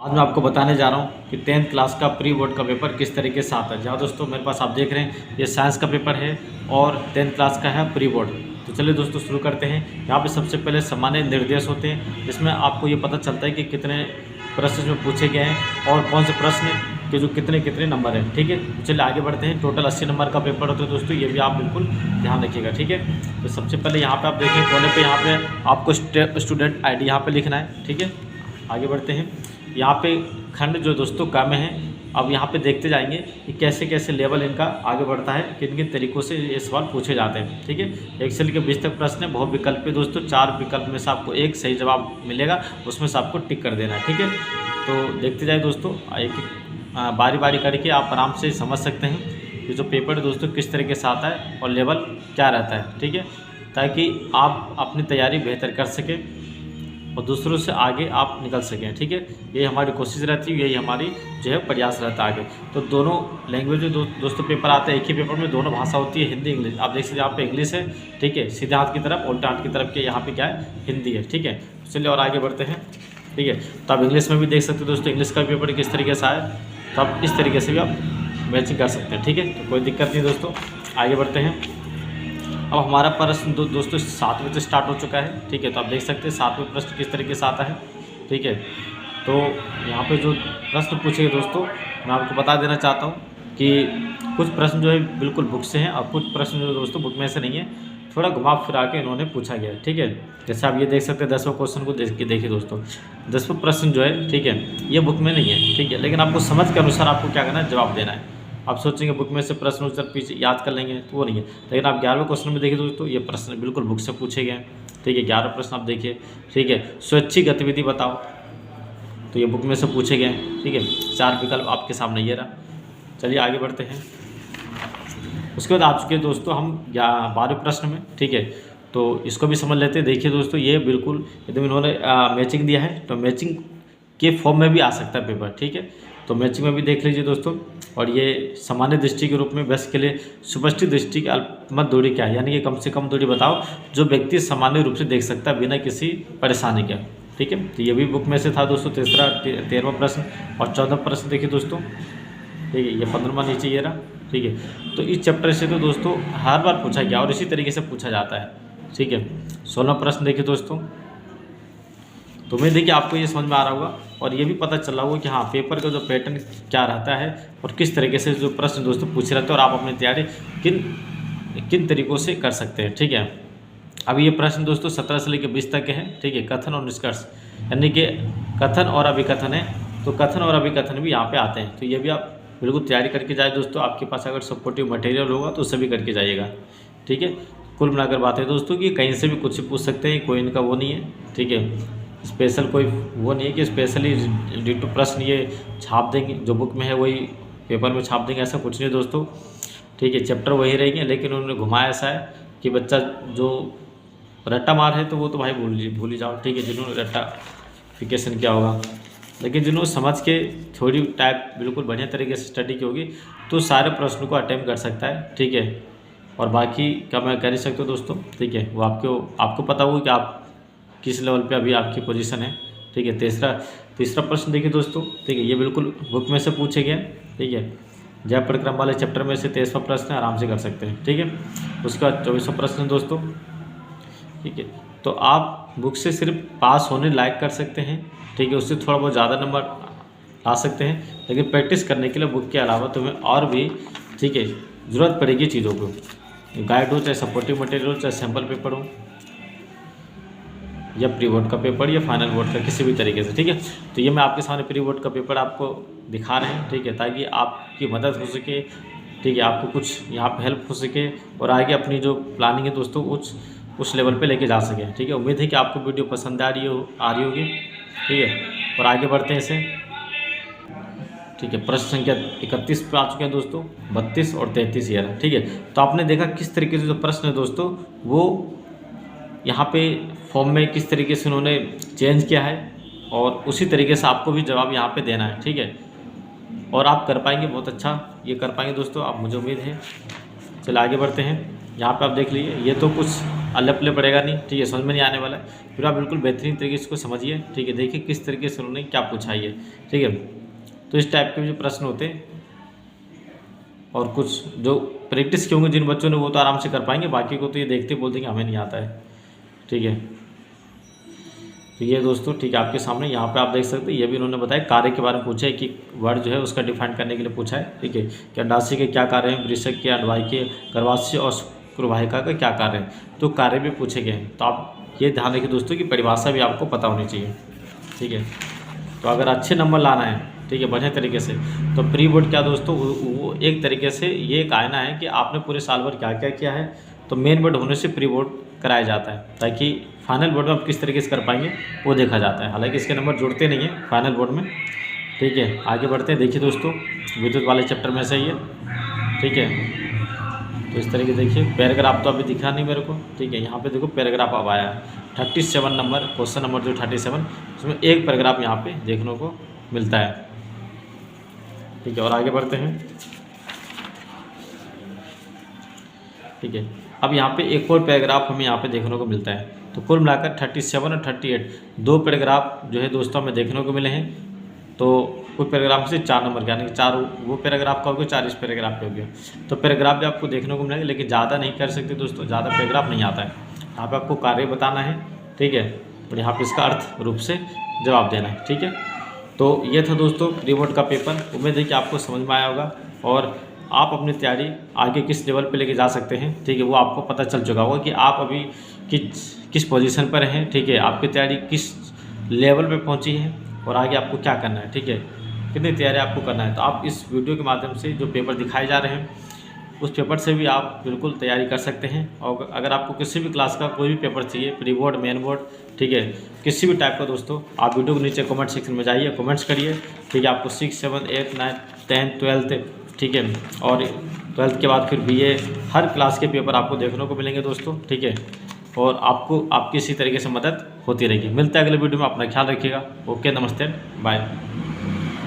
आज मैं आपको बताने जा रहा हूँ कि 10th क्लास का प्री बोर्ड का पेपर किस तरीके से आता है। जहाँ दोस्तों मेरे पास आप देख रहे हैं ये साइंस का पेपर है और 10th क्लास का है प्री बोर्ड। तो चलिए दोस्तों शुरू करते हैं। यहाँ पे सबसे पहले सामान्य निर्देश होते हैं जिसमें आपको ये पता चलता है कि कितने प्रश्न में पूछे गए हैं और कौन से प्रश्न के जो कितने कितने नंबर हैं। ठीक है, तो चलिए आगे बढ़ते हैं। टोटल 80 नंबर का पेपर होता है दोस्तों, ये भी आप बिल्कुल ध्यान रखिएगा। ठीक है, तो सबसे पहले यहाँ पे आप देखें कोने पे यहाँ पे आपको स्टूडेंट ID यहाँ पे लिखना है। ठीक है, आगे बढ़ते हैं। यहाँ पे खंड जो दोस्तों कम है, अब यहाँ पे देखते जाएंगे कि कैसे कैसे लेवल इनका आगे बढ़ता है, किन किन तरीक़ों से ये सवाल पूछे जाते हैं। ठीक है, 1 से लेकर 20 तक प्रश्न है, बहुत विकल्प है दोस्तों। 4 विकल्प में से आपको एक सही जवाब मिलेगा, उसमें से आपको टिक कर देना है। ठीक है, तो देखते जाए दोस्तों, एक बारी बारी करके आप आराम से समझ सकते हैं कि जो पेपर है दोस्तों किस तरीके से आता है और लेवल क्या रहता है। ठीक है, ताकि आप अपनी तैयारी बेहतर कर सकें और दूसरों से आगे आप निकल सकें। ठीक है, यही हमारी कोशिश रहती है, यही हमारी जो है प्रयास रहता है आगे। तो दोनों लैंग्वेज जो दोस्तों पेपर आते हैं, एक ही पेपर में दोनों भाषा होती है, हिंदी इंग्लिश। आप देख सकते हैं यहाँ पे इंग्लिश है। ठीक है, सीधे हाथ की तरफ, उल्टा हाथ की तरफ के यहाँ पे क्या है, हिंदी है। ठीक है, चलिए और आगे बढ़ते हैं। ठीक है, तो आप इंग्लिश में भी देख सकते हैं दोस्तों, इंग्लिश का पेपर किस तरीके से आया, तो आप इस तरीके से भी आप मैचिंग कर सकते हैं। ठीक है, तो कोई दिक्कत नहीं दोस्तों, आगे बढ़ते हैं। अब हमारा प्रश्न दोस्तों 7वें से स्टार्ट हो चुका है। ठीक है, तो आप देख सकते हैं 7वें प्रश्न किस तरीके से आता है। ठीक है, तो यहाँ पे जो प्रश्न पूछे दोस्तों, मैं आपको बता देना चाहता हूँ कि कुछ प्रश्न जो है बिल्कुल बुक से हैं और कुछ प्रश्न जो दोस्तों बुक में से नहीं है, थोड़ा घुमा फिरा के इन्होंने पूछा गया है। ठीक है, जैसे आप ये देख सकते हैं 10वें क्वेश्चन को देखिए दोस्तों, 10वां प्रश्न जो है, ठीक है, ये बुक में नहीं है। ठीक है, लेकिन आपको समझ के अनुसार आपको क्या करना है, जवाब देना है। आप सोचेंगे बुक में से प्रश्न उत्तर पीछे याद कर लेंगे, तो वो नहीं है। लेकिन आप 11वें क्वेश्चन में देखिए दोस्तों, ये प्रश्न बिल्कुल बुक से पूछे गए हैं। ठीक है, 11 प्रश्न आप देखिए। ठीक है, स्वैच्छिक गतिविधि बताओ, तो ये बुक में से पूछे गए हैं। ठीक है, 4 विकल्प आपके सामने ये रहा। चलिए आगे बढ़ते हैं। उसके बाद आ चुके हैं दोस्तों हम 12वें प्रश्न में। ठीक है, तो इसको भी समझ लेते हैं। देखिए दोस्तों, ये बिल्कुल एकदम इन्होंने मैचिंग दिया है, तो मैचिंग के फॉर्म में भी आ सकता है पेपर। ठीक है, तो मैचिंग में भी देख लीजिए दोस्तों। और ये सामान्य दृष्टि के रूप में बस के लिए सुपष्टित दृष्टि की अल्पमत दूरी क्या है, यानी कि कम से कम दूरी बताओ जो व्यक्ति सामान्य रूप से देख सकता है बिना किसी परेशानी के। ठीक है, तो ये भी बुक में से था दोस्तों। 13वां प्रश्न और 14वां प्रश्न देखिए दोस्तों। ठीक है, ये 15वां नीचे ये रहा। ठीक है, तो इस चैप्टर से तो दोस्तों हर बार पूछा गया और इसी तरीके से पूछा जाता है। ठीक है, 16वां प्रश्न देखिए दोस्तों। तो उम्मीद है कि आपको ये समझ में आ रहा होगा और ये भी पता चला होगा कि हाँ पेपर का जो पैटर्न क्या रहता है और किस तरीके से जो प्रश्न दोस्तों पूछे रहते हैं और आप अपनी तैयारी किन तरीक़ों से कर सकते हैं। ठीक है, अब ये प्रश्न दोस्तों 17 से लेकर 20 तक के हैं। ठीक है, कथन और निष्कर्ष, यानी कि कथन और अभिकथन है, तो कथन और अभिकथन भी यहाँ पे आते हैं। तो ये भी आप बिल्कुल तैयारी करके जाए दोस्तों। आपके पास अगर सपोर्टिव मटेरियल होगा तो उससे भी करके जाइएगा। ठीक है, कुल मिलाकर बात है दोस्तों कि कहीं से भी कुछ भी पूछ सकते हैं, कोई इनका वो नहीं है। ठीक है, स्पेशल कोई वो नहीं है कि स्पेशली डिटो प्रश्न ये छाप देंगे, जो बुक में है वही पेपर में छाप देंगे, ऐसा कुछ नहीं दोस्तों। ठीक है, चैप्टर वही रहेंगे, लेकिन उन्होंने घुमाया ऐसा है कि बच्चा जो रट्टा मार है तो वो तो भाई भूल ही जाओ। ठीक है, जिन्होंने रट्टाफिकेशन किया होगा, लेकिन जिन्होंने समझ के थ्योरी टाइप बिल्कुल बढ़िया तरीके से स्टडी की होगी तो सारे प्रश्नों को अटेम्प्ट कर सकता है। ठीक है, और बाकी क्या मैं कर ही सकता हूँ दोस्तों। ठीक है, वो आपको पता होगा कि आप किस लेवल पे अभी आपकी पोजीशन है। ठीक है, तीसरा प्रश्न देखिए दोस्तों। ठीक है, ये बिल्कुल बुक में से पूछे गए। ठीक है, जय परिक्रम वाले चैप्टर में से 23वां प्रश्न है, आराम से कर सकते हैं। ठीक है, उसके बाद 24वां प्रश्न दोस्तों। ठीक है, तो आप बुक से सिर्फ पास होने लायक कर सकते हैं। ठीक है, उससे थोड़ा बहुत ज़्यादा नंबर ला सकते हैं, लेकिन प्रैक्टिस करने के लिए बुक के अलावा तुम्हें और भी ठीक है ज़रूरत पड़ेगी चीज़ों को। गाइड हो, चाहे सपोर्टिव मटेरियल हो, चाहे सैम्पल पेपर हो, या प्री बोर्ड का पेपर या फाइनल बोर्ड का, किसी भी तरीके से। ठीक है, तो ये मैं आपके सामने प्री बोर्ड का पेपर आपको दिखा रहे हैं। ठीक है, ताकि आपकी मदद हो सके। ठीक है, आपको कुछ यहाँ पे हेल्प हो सके और आगे अपनी जो प्लानिंग है दोस्तों उस लेवल पे लेके जा सकें। ठीक है, उम्मीद है कि आपको वीडियो पसंद आ रही होगी। ठीक है, और आगे बढ़ते हैं इसे। ठीक है, प्रश्न संख्या 31 पे आ चुके हैं दोस्तों। 32 और 33 ये रहा। ठीक है, तो आपने देखा किस तरीके से जो प्रश्न है दोस्तों वो यहाँ पे फॉर्म में किस तरीके से उन्होंने चेंज किया है और उसी तरीके से आपको भी जवाब यहाँ पे देना है। ठीक है, और आप कर पाएंगे, बहुत अच्छा ये कर पाएंगे दोस्तों, आप मुझे उम्मीद है। चलिए आगे बढ़ते हैं। यहाँ पे आप देख लीजिए, ये तो कुछ अल्ले पड़ेगा नहीं, ठीक है, समझ में नहीं आने वाला है। फिर आप बिल्कुल बेहतरीन तरीके से इसको समझिए, ठीक है। देखिए किस तरीके से उन्होंने क्या पूछा है, ठीक है। तो इस टाइप के जो प्रश्न होते हैं और कुछ जो प्रैक्टिस किए होंगे जिन बच्चों ने वो तो आराम से कर पाएंगे, बाकी को तो ये देखते बोलते हैं कि हमें नहीं आता है, ठीक है। तो ये दोस्तों ठीक है आपके सामने यहाँ पे आप देख सकते हैं, ये भी उन्होंने बताया कार्य के बारे में पूछा है कि वर्ड जो है उसका डिफाइन करने के लिए पूछा है, ठीक है। कि अंडाशय के क्या कार्य हैं, वृषक के, अंडवाही के, गर्भाशय और शुक्रवाहिका का क्या कार्य है, तो कार्य भी पूछे गए हैं। तो आप ये ध्यान रखिए दोस्तों कि परिभाषा भी आपको पता होनी चाहिए, ठीक है। तो अगर अच्छे नंबर लाना है, ठीक है, बढ़िया तरीके से, तो प्री बोर्ड क्या दोस्तों, वो एक तरीके से ये एक आईना है कि आपने पूरे साल भर क्या क्या किया है। तो मेन बोर्ड होने से प्री बोर्ड कराया जाता है ताकि फाइनल बोर्ड में आप किस तरीके से कर पाएंगे वो देखा जाता है। हालांकि इसके नंबर जुड़ते नहीं हैं फाइनल बोर्ड में, ठीक है। आगे बढ़ते हैं, देखिए दोस्तों विद्युत वाले चैप्टर में से ही है, ठीक है। तो इस तरीके देखिए पैराग्राफ तो अभी दिखा नहीं मेरे को, ठीक है। यहाँ पे देखो पैराग्राफ अब आया है 37 नंबर, क्वेश्चन नंबर जो 37, उसमें एक पैराग्राफ यहाँ पे देखने को मिलता है, ठीक है। और आगे बढ़ते हैं, ठीक है। अब यहाँ पे एक और पैराग्राफ हमें यहाँ पे देखने को मिलता है। तो कुल मिलाकर 37 और 38 दो पैराग्राफ जो है दोस्तों हमें देखने को मिले हैं। तो कोई पैराग्राफ से 4 नंबर के, यानी कि 4 वो पैराग्राफ का हो गया, 4 इस पैराग्राफ पे हो गया। तो पैराग्राफ भी आपको देखने को मिलेगा, लेकिन ज़्यादा नहीं कर सकते दोस्तों, ज़्यादा पैराग्राफ नहीं आता है। यहाँ पे आपको कार्य बताना है, ठीक है, और यहाँ पे इसका अर्थ रूप से जवाब देना है, ठीक है। तो ये था दोस्तों प्री बोर्ड का पेपर। उम्मीद है कि आपको समझ में आया होगा और आप अपनी तैयारी आगे किस लेवल पे लेके जा सकते हैं, ठीक है, वो आपको पता चल चुका होगा कि आप अभी किस पोजीशन पर हैं, ठीक है, आपकी तैयारी किस लेवल पे पहुंची है और आगे आपको क्या करना है, ठीक है, कितनी तैयारी आपको करना है। तो आप इस वीडियो के माध्यम से जो पेपर दिखाए जा रहे हैं उस पेपर से भी आप बिल्कुल तैयारी कर सकते हैं। और अगर आपको किसी भी क्लास का कोई भी पेपर चाहिए, प्री बोर्ड, मेन बोर्ड, ठीक है, किसी भी टाइप का दोस्तों, आप वीडियो के नीचे कमेंट सेक्शन में जाइए, कमेंट्स करिए, ठीक है। आपको 6, 7, 8, 9, 10, 12, ठीक है, और 12th के बाद फिर BA हर क्लास के पेपर आपको देखने को मिलेंगे दोस्तों, ठीक है। और आपको आपकी इसी तरीके से मदद होती रहेगी। मिलता है अगले वीडियो में, अपना ख्याल रखिएगा। ओके, नमस्ते, बाय।